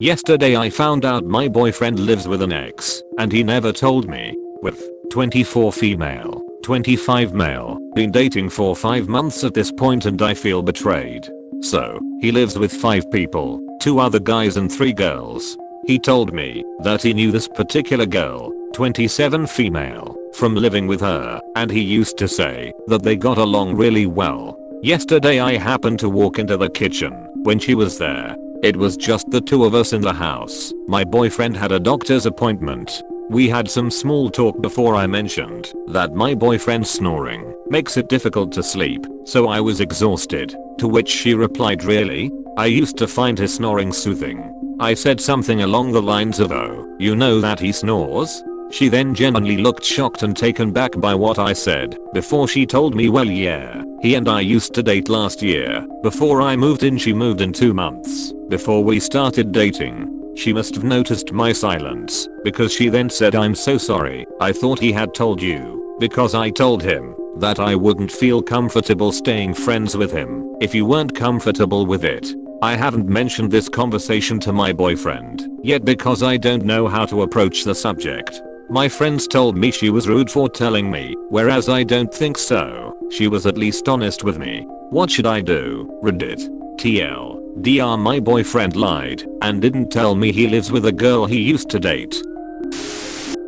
Yesterday I found out my boyfriend lives with an ex, and he never told me. With 24 female, 25 male, been dating for 5 months at this point and I feel betrayed. So, he lives with 5 people, 2 other guys and 3 girls. He told me that he knew this particular girl, 27 female, from living with her, and he used to say that they got along really well. Yesterday I happened to walk into the kitchen when she was there. It was just the 2 of us in the house. My boyfriend had a doctor's appointment. We had some small talk before I mentioned that my boyfriend's snoring makes it difficult to sleep, so I was exhausted, to which she replied, "Really? I used to find his snoring soothing." I said something along the lines of, "Oh, you know that he snores?" She then genuinely looked shocked and taken back by what I said, before she told me, "Well, yeah, he and I used to date last year. Before I moved in, she moved in 2 months before we started dating." She must have noticed my silence, because she then said, "I'm so sorry, I thought he had told you, because I told him that I wouldn't feel comfortable staying friends with him if you weren't comfortable with it." I haven't mentioned this conversation to my boyfriend yet because I don't know how to approach the subject. My friends told me she was rude for telling me, whereas I don't think so. She was at least honest with me. What should I do? Reddit. TLDR, my boyfriend lied and didn't tell me he lives with a girl he used to date.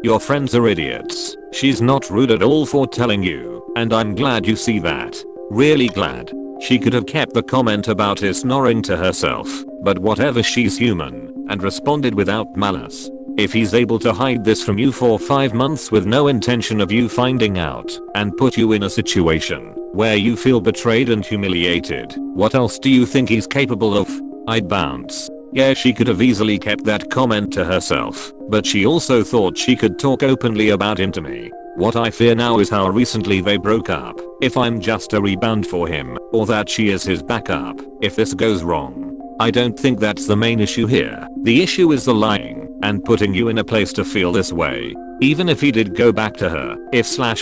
Your friends are idiots. She's not rude at all for telling you, and I'm glad you see that. Really glad. She could have kept the comment about his snoring to herself, but whatever, she's human, and responded without malice. If he's able to hide this from you for 5 months with no intention of you finding out, and put you in a situation where you feel betrayed and humiliated, what else do you think he's capable of? I'd bounce. Yeah, she could have easily kept that comment to herself, but she also thought she could talk openly about him to me. What I fear now is how recently they broke up, if I'm just a rebound for him, or that she is his backup if this goes wrong. I don't think that's the main issue here. The issue is the lying and putting you in a place to feel this way. Even if he did go back to her,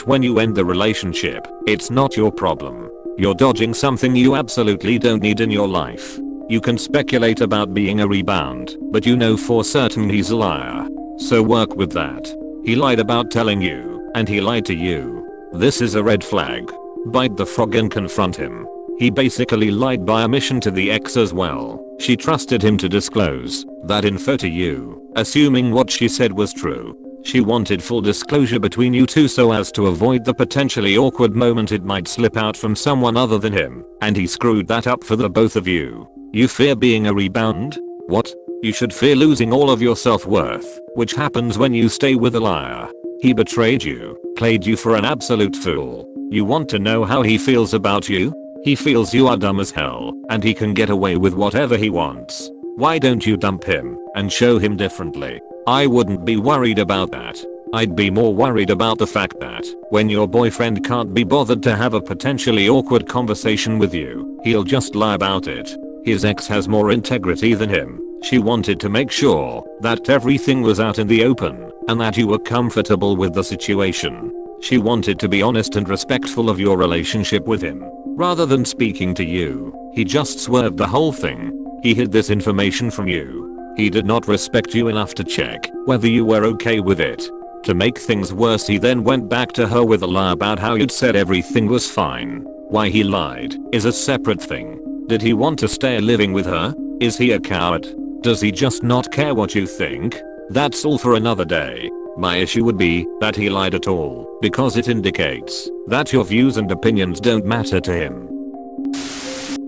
when you end the relationship, it's not your problem. You're dodging something you absolutely don't need in your life. You can speculate about being a rebound, but you know for certain he's a liar. So work with that. He lied about telling you, and he lied to you. This is a red flag. Bite the frog and confront him. He basically lied by omission to the ex as well. She trusted him to disclose that info to you, assuming what she said was true. She wanted full disclosure between you two so as to avoid the potentially awkward moment it might slip out from someone other than him, and he screwed that up for the both of you. You fear being a rebound? What? You should fear losing all of your self-worth, which happens when you stay with a liar. He betrayed you, played you for an absolute fool. You want to know how he feels about you? He feels you are dumb as hell, and he can get away with whatever he wants. Why don't you dump him and show him differently? I wouldn't be worried about that. I'd be more worried about the fact that when your boyfriend can't be bothered to have a potentially awkward conversation with you, he'll just lie about it. His ex has more integrity than him. She wanted to make sure that everything was out in the open and that you were comfortable with the situation. She wanted to be honest and respectful of your relationship with him. Rather than speaking to you, he just swerved the whole thing. He hid this information from you. He did not respect you enough to check whether you were okay with it. To make things worse, he then went back to her with a lie about how you'd said everything was fine. Why he lied is a separate thing. Did he want to stay living with her? Is he a coward? Does he just not care what you think? That's all for another day. My issue would be that he lied at all, because it indicates that your views and opinions don't matter to him.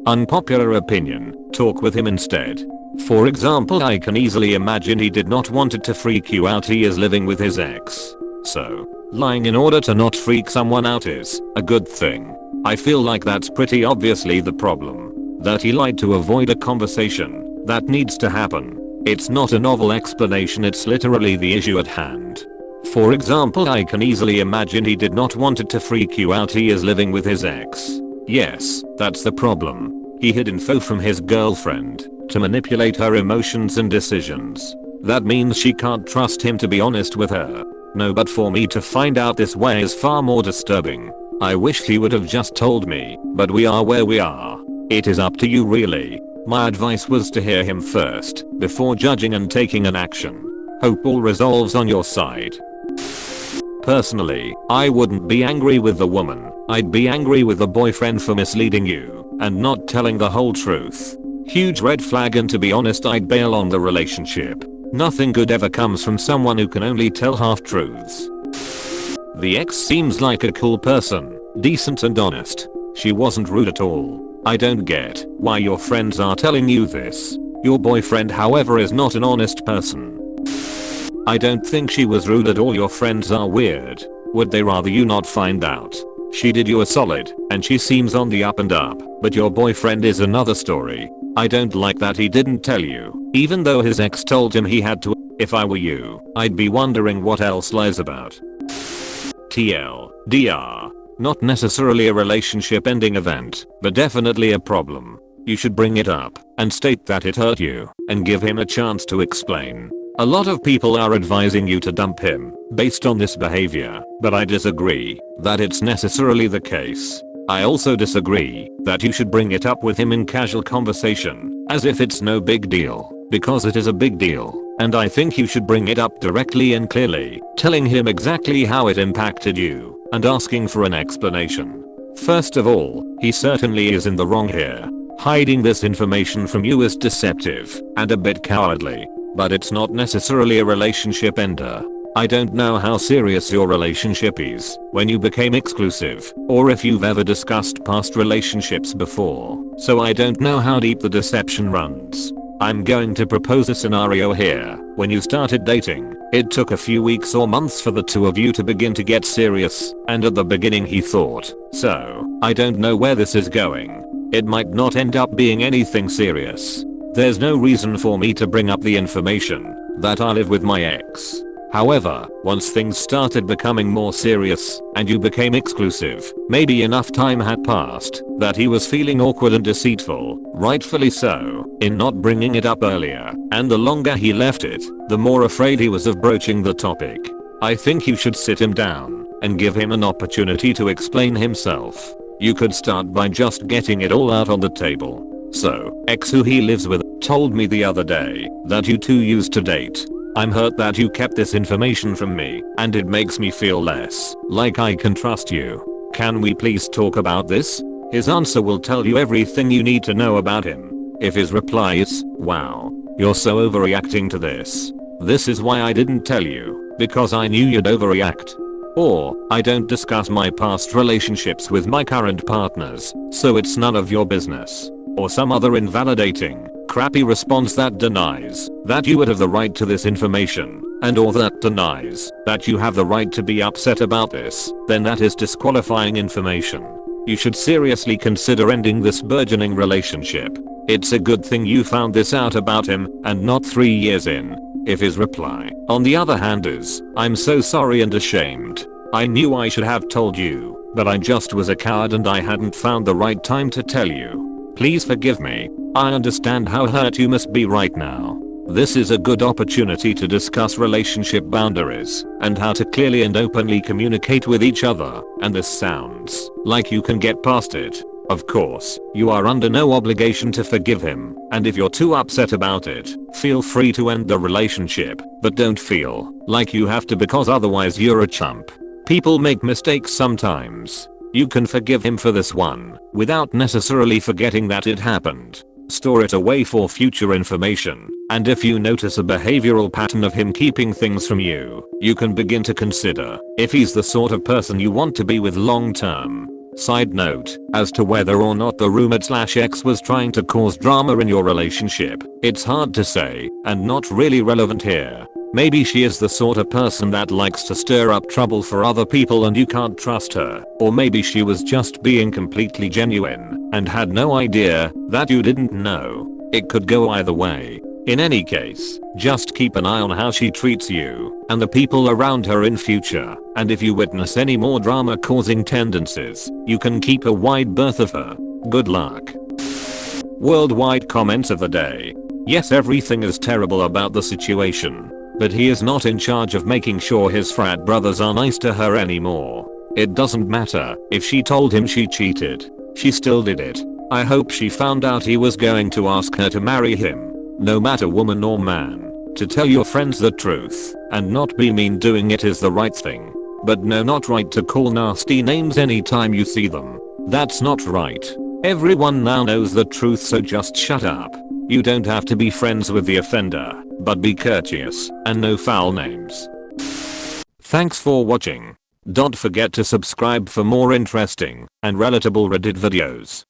Unpopular opinion, talk with him instead. For example, I can easily imagine he did not want it to freak you out he is living with his ex. So, lying in order to not freak someone out is a good thing. I feel like that's pretty obviously the problem. That he lied to avoid a conversation that needs to happen. It's not a novel explanation, it's literally the issue at hand. For example, I can easily imagine he did not want it to freak you out he is living with his ex. Yes, that's the problem. He hid info from his girlfriend to manipulate her emotions and decisions. That means she can't trust him to be honest with her. No, but for me to find out this way is far more disturbing. I wish he would have just told me, but we are where we are. It is up to you really. My advice was to hear him first, before judging and taking an action. Hope all resolves on your side. Personally, I wouldn't be angry with the woman, I'd be angry with the boyfriend for misleading you, and not telling the whole truth. Huge red flag, and to be honest I'd bail on the relationship. Nothing good ever comes from someone who can only tell half truths. The ex seems like a cool person, decent and honest. She wasn't rude at all. I don't get why your friends are telling you this. Your boyfriend however is not an honest person. I don't think she was rude at all. Your friends are weird. Would they rather you not find out? She did you a solid, and she seems on the up and up, but your boyfriend is another story. I don't like that he didn't tell you, even though his ex told him he had to. If I were you, I'd be wondering what else lies about. TLDR. Not necessarily a relationship ending event, but definitely a problem. You should bring it up, and state that it hurt you, and give him a chance to explain. A lot of people are advising you to dump him, based on this behavior, but I disagree that it's necessarily the case. I also disagree that you should bring it up with him in casual conversation, as if it's no big deal, because it is a big deal, and I think you should bring it up directly and clearly, telling him exactly how it impacted you, and asking for an explanation. First of all, he certainly is in the wrong here. Hiding this information from you is deceptive, and a bit cowardly. But it's not necessarily a relationship ender. I don't know how serious your relationship is when you became exclusive, or if you've ever discussed past relationships before, so I don't know how deep the deception runs. I'm going to propose a scenario here. When you started dating, it took a few weeks or months for the two of you to begin to get serious, and at the beginning he thought, so, I don't know where this is going. It might not end up being anything serious. There's no reason for me to bring up the information that I live with my ex. However, once things started becoming more serious and you became exclusive, maybe enough time had passed that he was feeling awkward and deceitful, rightfully so, in not bringing it up earlier, and the longer he left it, the more afraid he was of broaching the topic. I think you should sit him down and give him an opportunity to explain himself. You could start by just getting it all out on the table. So, ex who he lives with told me the other day that you two used to date. I'm hurt that you kept this information from me, and it makes me feel less like I can trust you. Can we please talk about this? His answer will tell you everything you need to know about him. If his reply is, wow, you're so overreacting to this. This is why I didn't tell you, because I knew you'd overreact. Or, I don't discuss my past relationships with my current partners, so it's none of your business. Or some other invalidating, crappy response that denies that you would have the right to this information, and or that denies that you have the right to be upset about this, then that is disqualifying information. You should seriously consider ending this burgeoning relationship. It's a good thing you found this out about him, and not 3 years in. If his reply, on the other hand, is, I'm so sorry and ashamed. I knew I should have told you, but I just was a coward and I hadn't found the right time to tell you. Please forgive me. I understand how hurt you must be right now. This is a good opportunity to discuss relationship boundaries and how to clearly and openly communicate with each other, and this sounds like you can get past it. Of course, you are under no obligation to forgive him, and if you're too upset about it, feel free to end the relationship, but don't feel like you have to, because otherwise you're a chump. People make mistakes sometimes. You can forgive him for this one, without necessarily forgetting that it happened. Store it away for future information, and if you notice a behavioral pattern of him keeping things from you, you can begin to consider if he's the sort of person you want to be with long term. Side note, as to whether or not the roommate/ex was trying to cause drama in your relationship, it's hard to say, and not really relevant here. Maybe she is the sort of person that likes to stir up trouble for other people and you can't trust her. Or maybe she was just being completely genuine and had no idea that you didn't know. It could go either way. In any case, just keep an eye on how she treats you and the people around her in future, and if you witness any more drama causing tendencies, you can keep a wide berth of her. Good luck. Worldwide comments of the day. Yes, everything is terrible about the situation. But he is not in charge of making sure his frat brothers are nice to her anymore. It doesn't matter if she told him she cheated. She still did it. I hope she found out he was going to ask her to marry him. No matter woman or man, to tell your friends the truth and not be mean doing it is the right thing. But no, not right to call nasty names anytime you see them. That's not right. Everyone now knows the truth, so just shut up. You don't have to be friends with the offender, but be courteous and no foul names. Thanks for watching. Don't forget to subscribe for more interesting and relatable Reddit videos.